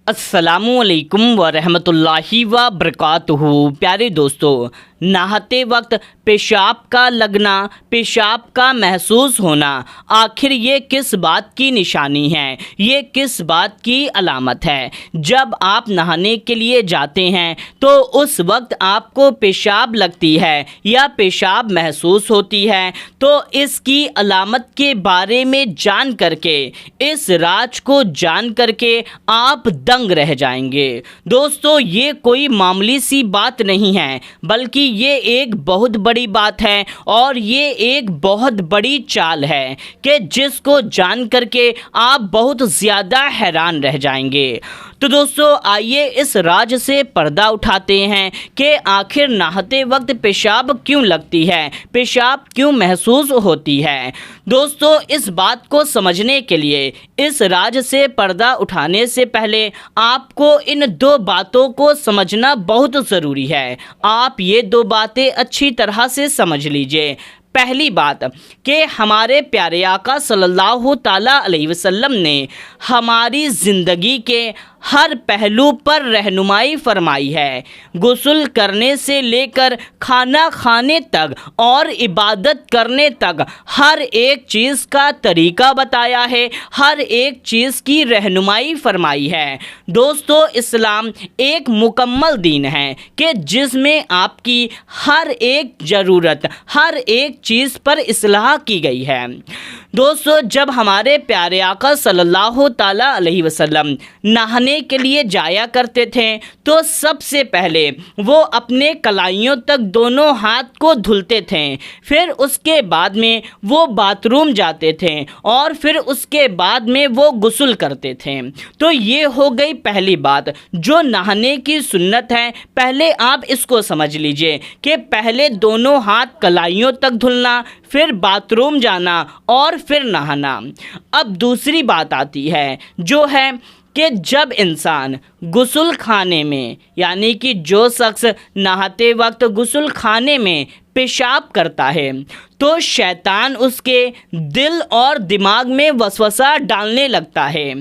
अस्सलामुअलैकुम वरहमतुल्लाहि व बरकातुहू। प्यारे दोस्तों, नहाते वक्त पेशाब का लगना, पेशाब का महसूस होना, आखिर ये किस बात की निशानी है, ये किस बात की अलामत है? जब आप नहाने के लिए जाते हैं तो उस वक्त आपको पेशाब लगती है या पेशाब महसूस होती है, तो इसकी अलामत के बारे में जान करके, इस राज को जान करके आप दंग रह जाएंगे। दोस्तों, ये कोई मामूली सी बात नहीं है, बल्कि ये एक बहुत बड़ी बात है और ये एक बहुत बड़ी चाल है कि जिसको जान करके आप बहुत ज़्यादा हैरान रह जाएंगे। तो दोस्तों, आइए इस राज से पर्दा उठाते हैं कि आखिर नहाते वक्त पेशाब क्यों लगती है, पेशाब क्यों महसूस होती है। दोस्तों, इस बात को समझने के लिए, इस राज से पर्दा उठाने से पहले आपको इन दो बातों को समझना बहुत ज़रूरी है। आप ये दो बातें अच्छी तरह से समझ लीजिए। पहली बात कि हमारे प्यारे आका सल्लल्लाहु ताला अलैहि वसल्लम ने हमारी ज़िंदगी के हर पहलू पर रहनुमाई फरमाई है। गुस्ल करने से लेकर खाना खाने तक और इबादत करने तक हर एक चीज़ का तरीका बताया है, हर एक चीज़ की रहनुमाई फरमाई है। दोस्तों, इस्लाम एक मुकम्मल दीन है कि जिसमें आपकी हर एक ज़रूरत, हर एक चीज़ पर इस्लाह की गई है। दोस्तों, जब हमारे प्यारे आका सल्लल्लाहु ताला अलैहि वसल्लम नहाने के लिए जाया करते थे तो सबसे पहले वो अपने कलाइयों तक दोनों हाथ को धुलते थे, फिर उसके बाद में वो बाथरूम जाते थे और फिर उसके बाद में वो गुस्ल करते थे। तो ये हो गई पहली बात जो नहाने की सुन्नत है। पहले आप इसको समझ लीजिए कि पहले दोनों हाथ कलाइयों तक धुलना, फिर बाथरूम जाना और फिर नहाना। अब दूसरी बात आती है जो है कि जब इंसान गुस्ल खाने में, यानी कि जो शख्स नहाते वक्त गुस्ल खाने में पेशाब करता है तो शैतान उसके दिल और दिमाग में वसवसा डालने लगता है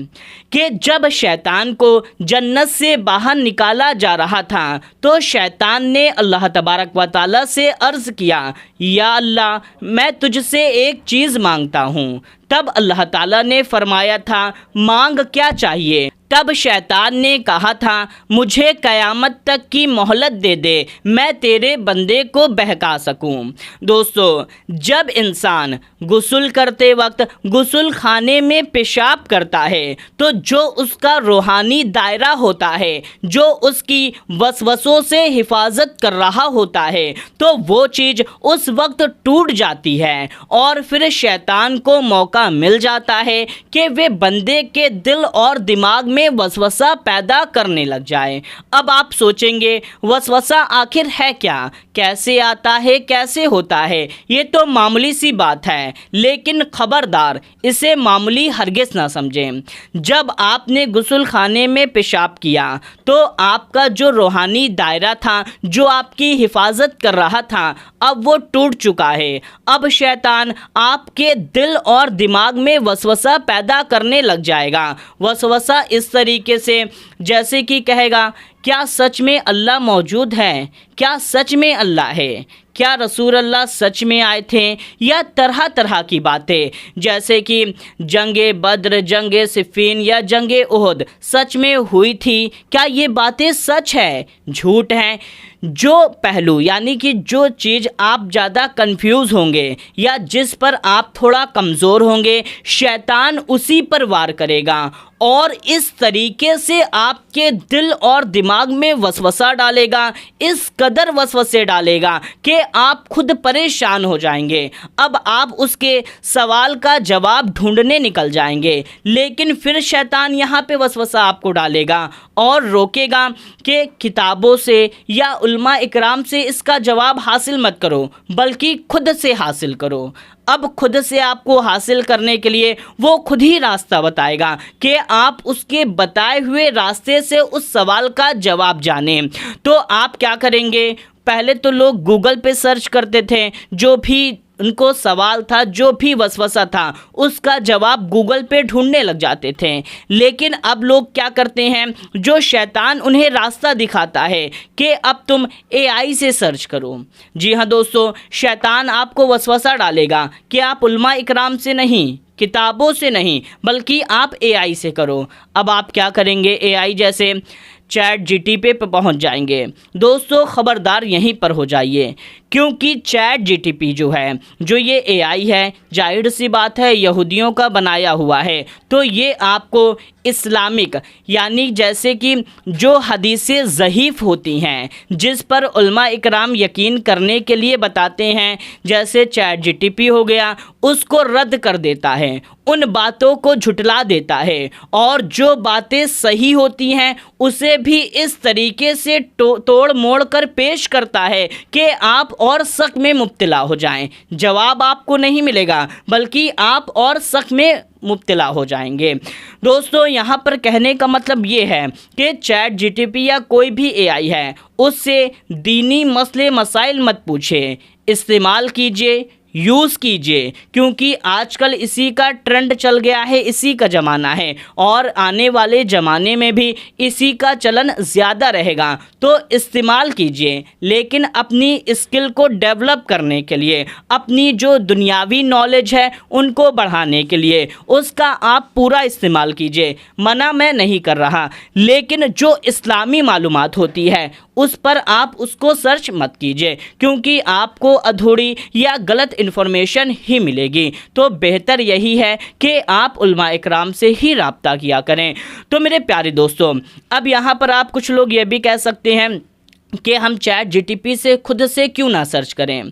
कि जब शैतान को जन्नत से बाहर निकाला जा रहा था तो शैतान ने अल्लाह तबारक व तआला से अर्ज़ किया, या अल्लाह, मैं तुझसे एक चीज़ मांगता हूँ। तब अल्लाह ताला ने फरमाया था, मांग क्या चाहिए? तब शैतान ने कहा था, मुझे क़यामत तक की मोहलत दे दे, मैं तेरे बंदे को बहका सकूं। दोस्तों, जब इंसान गुस्ल करते वक्त गुस्ल खाने में पेशाब करता है तो जो उसका रूहानी दायरा होता है, जो उसकी वसवसों से हिफाजत कर रहा होता है, तो वो चीज़ उस वक्त टूट जाती है और फिर शैतान को मौका मिल जाता है कि वे बंदे के दिल और दिमाग में वसवसा पैदा करने लग जाए। अब आप सोचेंगे, वसवसा आखिर है क्या, कैसे आता है, कैसे होता है? ये तो मामूली सी बात है, लेकिन खबरदार, इसे मामूली हरगिज़ ना समझें। जब आपने गुस्ल खाने में पेशाब किया तो आपका जो रूहानी दायरा था, जो आपकी हिफाजत कर रहा था, अब वो टूट चुका है। अब शैतान आपके दिल और दिमाग में वसवसा पैदा करने लग जाएगा। वसवसा इस तरीके से जैसे कि कहेगा, क्या सच में अल्लाह मौजूद है? क्या सच में अल्लाह है? क्या रसूल अल्लाह सच में आए थे? या तरह तरह की बातें, जैसे कि जंगे बद्र, जंगे सिफ़ीन या जंगे उहद सच में हुई थी, क्या ये बातें सच है, झूठ हैं? जो पहलू, यानी कि जो चीज़ आप ज़्यादा कंफ्यूज होंगे या जिस पर आप थोड़ा कमज़ोर होंगे, शैतान उसी पर वार करेगा और इस तरीके से आपके दिल और दिमाग में वसवसा डालेगा, इस कदर वसवसे डालेगा कि आप खुद परेशान हो जाएंगे। अब आप उसके सवाल का जवाब ढूंढने निकल जाएंगे, लेकिन फिर शैतान यहाँ पे वसवसा आपको डालेगा और रोकेगा कि किताबों से या उलमा इकराम से इसका जवाब हासिल मत करो, बल्कि खुद से हासिल करो। अब खुद से आपको हासिल करने के लिए वो खुद ही रास्ता बताएगा कि आप उसके बताए हुए रास्ते से उस सवाल का जवाब जानें। तो आप क्या करेंगे? पहले तो लोग गूगल पे सर्च करते थे, जो भी उनको सवाल था, जो भी वसवसा था, उसका जवाब गूगल पे ढूंढने लग जाते थे। लेकिन अब लोग क्या करते हैं, जो शैतान उन्हें रास्ता दिखाता है कि अब तुम एआई से सर्च करो। जी हाँ दोस्तों, शैतान आपको वसवसा डालेगा कि आप उलमा इकराम से नहीं, किताबों से नहीं, बल्कि आप एआई से करो। अब आप क्या करेंगे, एआई जैसे चैट जीटीपी पे पहुंच जाएंगे। दोस्तों खबरदार यहीं पर हो जाइए, क्योंकि चैट जीटीपी जो है, जो ये एआई है, जाहिर सी बात है यहूदियों का बनाया हुआ है। तो ये आपको इस्लामिक, यानी जैसे कि जो हदीसें ज़हीफ़ होती हैं, जिस पर उलमा इकराम यकीन करने के लिए बताते हैं, जैसे चैट जीटीपी हो गया, उसको रद्द कर देता है, उन बातों को झुटला देता है, और जो बातें सही होती हैं उसे भी इस तरीके से तोड़ मोड़ कर पेश करता है कि आप और शक में मुब्तला हो जाएं। जवाब आपको नहीं मिलेगा, बल्कि आप और शक में मुब्तला हो जाएंगे। दोस्तों यहाँ पर कहने का मतलब ये है कि चैट जीटीपी या कोई भी एआई है, उससे दीनी मसले मसाइल मत पूछे, इस्तेमाल कीजिए, यूज़ कीजिए, क्योंकि आजकल इसी का ट्रेंड चल गया है, इसी का ज़माना है, और आने वाले ज़माने में भी इसी का चलन ज़्यादा रहेगा। तो इस्तेमाल कीजिए, लेकिन अपनी स्किल को डेवलप करने के लिए, अपनी जो दुनियावी नॉलेज है उनको बढ़ाने के लिए उसका आप पूरा इस्तेमाल कीजिए। मना मैं नहीं कर रहा, लेकिन जो इस्लामी मालूमात होती है उस पर आप उसको सर्च मत कीजिए, क्योंकि आपको अधूरी या गलत इन्फॉर्मेशन ही मिलेगी। तो बेहतर यही है कि आप उलमा इकराम से ही राब्ता किया करें। तो मेरे प्यारे दोस्तों, अब यहाँ पर आप कुछ लोग ये भी कह सकते हैं कि हम चैट जीटीपी से खुद से क्यों ना सर्च करें।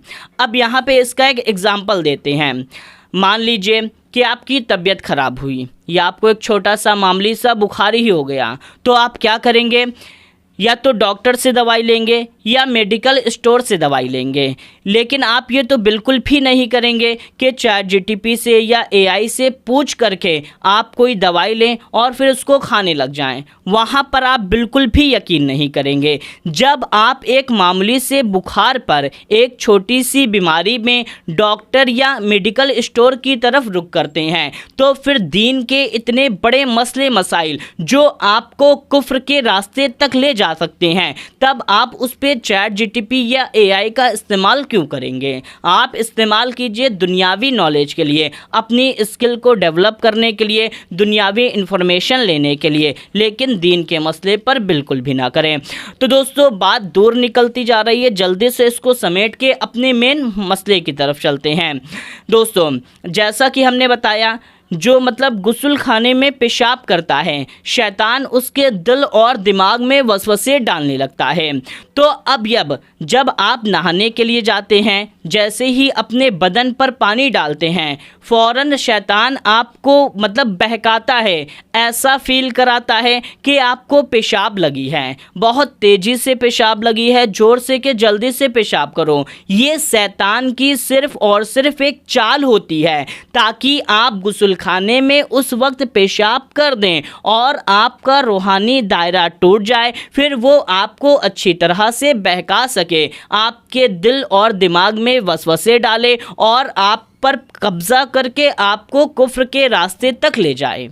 अब यहाँ पे इसका एक एग्ज़ाम्पल देते हैं। मान लीजिए कि आपकी तबीयत ख़राब हुई, या आपको एक छोटा सा मामूली सा बुखार ही हो गया, तो आप क्या करेंगे, या तो डॉक्टर से दवाई लेंगे या मेडिकल स्टोर से दवाई लेंगे। लेकिन आप ये तो बिल्कुल भी नहीं करेंगे कि चैट जीटीपी से या एआई से पूछ करके आप कोई दवाई लें और फिर उसको खाने लग जाएं। वहाँ पर आप बिल्कुल भी यकीन नहीं करेंगे। जब आप एक मामूली से बुखार पर, एक छोटी सी बीमारी में डॉक्टर या मेडिकल स्टोर की तरफ रुख करते हैं, तो फिर दीन के इतने बड़े मसले मसाइल जो आपको कुफ्र के रास्ते तक ले जा सकते हैं, तब आप उस पे चैट जीटीपी या एआई का इस्तेमाल क्यों करेंगे। आप इस्तेमाल कीजिए दुनियावी नॉलेज के लिए, अपनी स्किल को डेवलप करने के लिए, दुनियावी इंफॉर्मेशन लेने के लिए, लेकिन दीन के मसले पर बिल्कुल भी ना करें। तो दोस्तों बात दूर निकलती जा रही है, जल्दी से इसको समेट के अपने मेन मसले की तरफ चलते हैं। दोस्तों जैसा कि हमने बताया, जो मतलब गुस्ल खाने में पेशाब करता है, शैतान उसके दिल और दिमाग में वसवसे डालने लगता है। तो अब जब आप नहाने के लिए जाते हैं, जैसे ही अपने बदन पर पानी डालते हैं, फ़ौरन शैतान आपको मतलब बहकाता है, ऐसा फील कराता है कि आपको पेशाब लगी है, बहुत तेज़ी से पेशाब लगी है, ज़ोर से कि जल्दी से पेशाब करो। ये शैतान की सिर्फ़ और सिर्फ एक चाल होती है, ताकि आप गुस्ल खाने में उस वक्त पेशाब कर दें और आपका रूहानी दायरा टूट जाए, फिर वो आपको अच्छी तरह से बहका सके, आपके दिल और दिमाग में वसवसे डाले और आप पर कब्जा करके आपको कुफ्र के रास्ते तक ले जाए।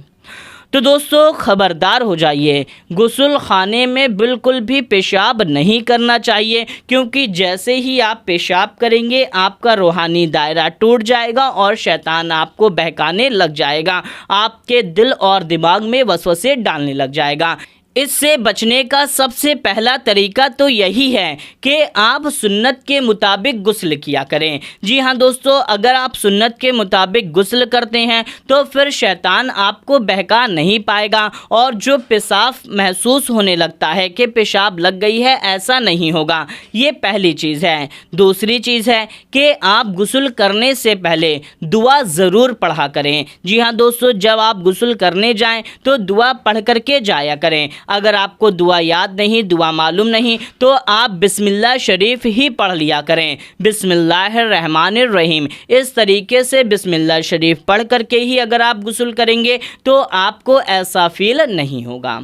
तो दोस्तों खबरदार हो जाइए, गुस्ल खाने में बिल्कुल भी पेशाब नहीं करना चाहिए, क्योंकि जैसे ही आप पेशाब करेंगे आपका रूहानी दायरा टूट जाएगा और शैतान आपको बहकाने लग जाएगा, आपके दिल और दिमाग में वसवसे डालने लग जाएगा। इससे बचने का सबसे पहला तरीका तो यही है कि आप सुन्नत के मुताबिक गुस्ल किया करें। जी हाँ दोस्तों, अगर आप सुन्नत के मुताबिक गुस्ल करते हैं तो फिर शैतान आपको बहका नहीं पाएगा, और जो पेशाब महसूस होने लगता है कि पेशाब लग गई है, ऐसा नहीं होगा। ये पहली चीज़ है। दूसरी चीज़ है कि आप गुस्ल करने से पहले दुआ ज़रूर पढ़ा करें। जी हाँ दोस्तों, जब आप गुस्ल करने जाएँ तो दुआ पढ़ करके जाया करें। अगर आपको दुआ याद नहीं, दुआ मालूम नहीं, तो आप बिस्मिल्लाह शरीफ ही पढ़ लिया करें, बिस्मिल्लाहिर्रहमानिर्रहीम। इस तरीके से बिस्मिल्लाह शरीफ पढ़ करके ही अगर आप गुस्ल करेंगे तो आपको ऐसा फील नहीं होगा।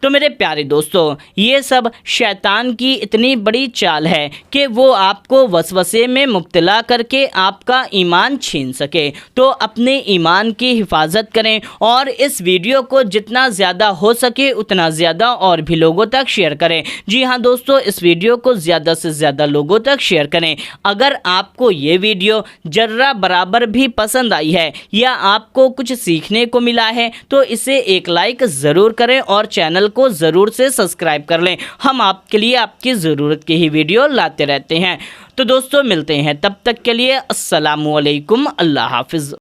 तो मेरे प्यारे दोस्तों, ये सब शैतान की इतनी बड़ी चाल है कि वो आपको वसवसे में मुब्तला करके आपका ईमान छीन सके। तो अपने ईमान की हिफाजत करें और इस वीडियो को जितना ज़्यादा हो सके उतना ज़्यादा और भी लोगों तक शेयर करें। जी हाँ दोस्तों, इस वीडियो को ज़्यादा से ज़्यादा लोगों तक शेयर करें। अगर आपको ये वीडियो जर्रा बराबर भी पसंद आई है या आपको कुछ सीखने को मिला है तो इसे एक लाइक ज़रूर करें और चैनल को ज़रूर से सब्सक्राइब कर लें। हम आपके लिए आपकी ज़रूरत की ही वीडियो लाते रहते हैं। तो दोस्तों, मिलते हैं, तब तक के लिए अस्सलामु अलैकुम, अल्लाह हाफिज़।